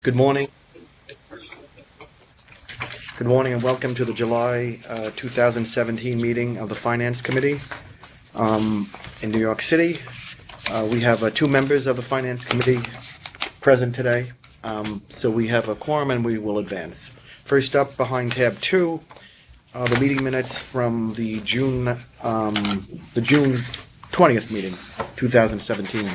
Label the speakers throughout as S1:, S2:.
S1: Good morning. Good morning and welcome to the July 2017 meeting of the Finance Committee in New York City. We have two members of the Finance Committee present today, so we have a quorum and we will advance. First up, behind tab 2, the meeting minutes from the June 20th meeting, 2017,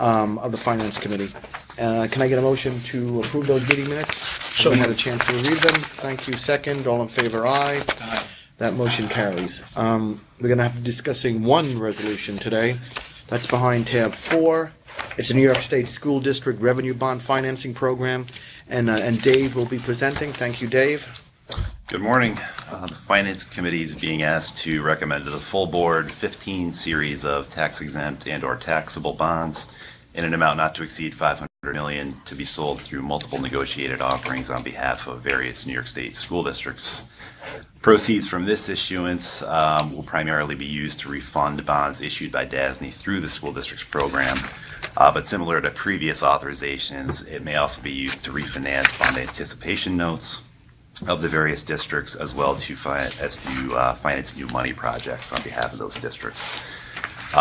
S1: of the Finance Committee. Can I get a motion to approve those meeting minutes? So we had a chance to read them. Thank you. Second, all in favor, aye. Aye. That motion carries. We're going to have to be discussing one resolution today. That's behind tab 4. It's the New York State School District Revenue Bond Financing Program, and Dave will be presenting. Thank you, Dave.
S2: Good morning. The Finance Committee is being asked to recommend to the full board 15 series of tax-exempt and or taxable bonds in an amount not to exceed $500 million to be sold through multiple negotiated offerings on behalf of various New York State school districts. Proceeds from this issuance will primarily be used to refund bonds issued by DASNY through the school district's program. But similar to previous authorizations, it may also be used to refinance bond anticipation notes of the various districts, as well as to finance new money projects on behalf of those districts.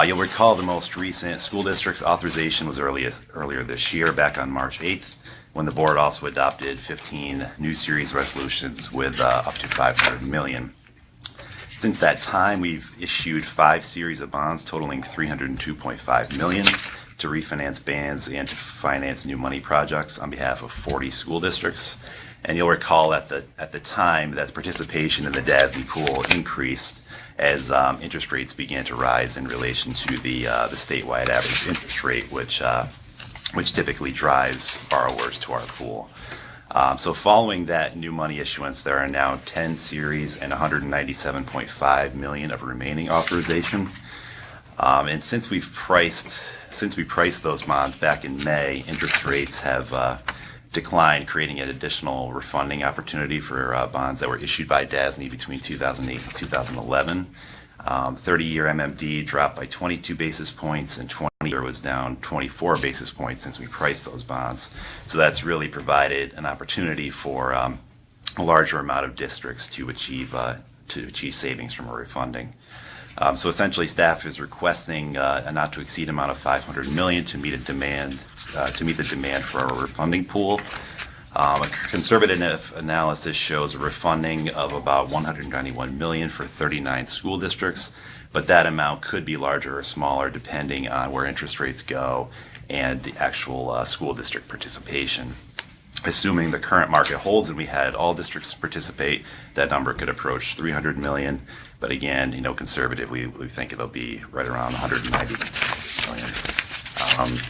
S2: You'll recall the most recent school district's authorization was earlier this year, back on March 8th, when the board also adopted 15 new series resolutions with up to $500 million. Since that time, we've issued 5 series of bonds totaling $302.5 million to refinance bans and to finance new money projects on behalf of 40 school districts. And you'll recall at the time that participation in the DASNY pool increased as interest rates began to rise in relation to the statewide average interest rate, which typically drives borrowers to our pool. So following that new money issuance, there are now 10 series and $197.5 million of remaining authorization. And since we priced those bonds back in May, interest rates have declined, creating an additional refunding opportunity for bonds that were issued by DASNY between 2008 and 2011. 30-year MMD dropped by 22 basis points, and 20-year was down 24 basis points since we priced those bonds. So that's really provided an opportunity for a larger amount of districts to achieve savings from a refunding. So essentially, staff is requesting a not to exceed amount of $500 million to meet the demand for our refunding pool. A conservative analysis shows a refunding of about $191 million for 39 school districts, but that amount could be larger or smaller depending on where interest rates go and the actual school district participation. Assuming the current market holds and we had all districts participate, that number could approach $300 million. But again, conservatively, we think it'll be right around $190 million.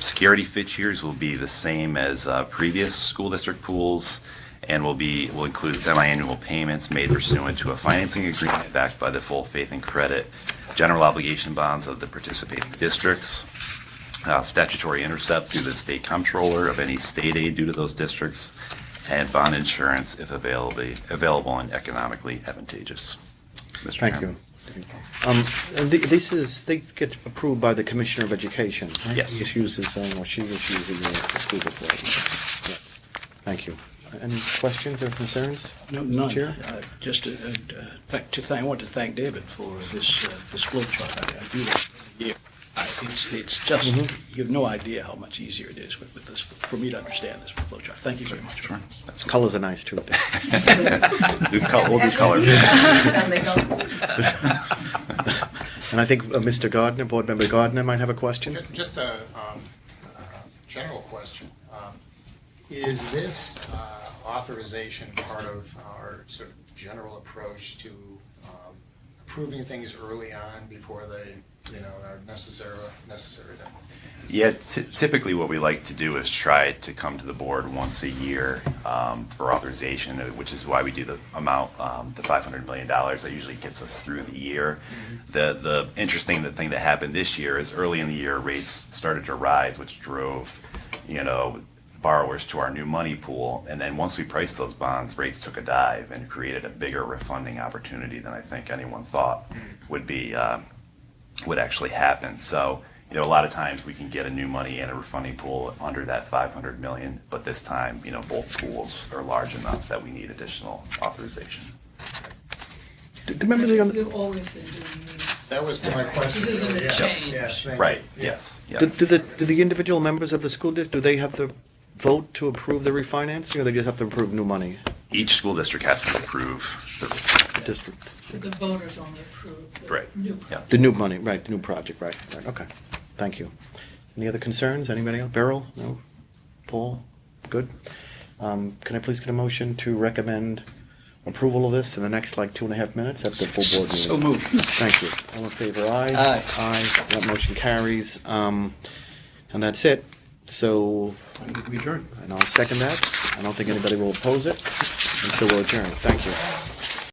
S2: Security features will be the same as previous school district pools, and will include semi-annual payments made pursuant to a financing agreement backed by the full faith and credit general obligation bonds of the participating districts. Statutory intercept through the state comptroller of any state aid due to those districts, and bond insurance if available and economically advantageous. Mr.
S1: Thank
S2: Chairman.
S1: you. They get approved by the Commissioner of Education, right?
S2: Yes.
S1: He issues his own, or she issues the approval for it. Yeah. Thank you. Any questions or concerns?
S3: No,
S1: Mr.
S3: none.
S1: Chair?
S3: I want to thank David for this flow chart. I do this every year. It's just, you have no idea how much easier it is with this, for me to understand this flow chart. Thank you very much.
S2: Sure.
S1: Colors are nice, too.
S2: We'll do color.
S1: And I think Mr. Gardner, Board Member Gardner, might have a question.
S4: Just a general question. Is this authorization part of our sort of general approach to approving things early on before they are necessary to?
S2: Yeah, typically what we like to do is try to come to the board once a year for authorization, which is why we do the amount, the $500 million that usually gets us through the year. Mm-hmm. The interesting thing that happened this year is early in the year rates started to rise, which drove, borrowers to our new money pool. And then once we priced those bonds, rates took a dive and created a bigger refunding opportunity than I think anyone thought would actually happen. So a lot of times we can get a new money and a refunding pool under that 500 million, but this time, both pools are large enough that we need additional authorization.
S1: Do members of the,
S5: We've always been doing these.
S4: That was my question.
S5: This isn't a
S4: Yeah.
S5: change.
S4: Yeah, thank you.
S2: Right,
S4: Yeah.
S2: yes, yeah.
S1: do the individual members of the school district, do they have to vote to approve the refinancing, or they just have to approve new money?
S2: Each school district has to approve
S1: The district,
S5: The voters only approve the
S2: Right.
S5: new.
S2: Yeah.
S1: the new money, right, the new project, right, okay. Thank you. Any other concerns? Anybody else? Beryl? No? Paul? Good. Can I please get a motion to recommend approval of this in the next 2.5 minutes at the full board meeting?
S3: So moved.
S1: Thank you. All in favor, aye?
S3: Aye.
S1: Aye. That motion carries. And that's it. So,
S3: We adjourn.
S1: and I'll second that. I don't think anybody will oppose it. And so we'll adjourn. Thank you.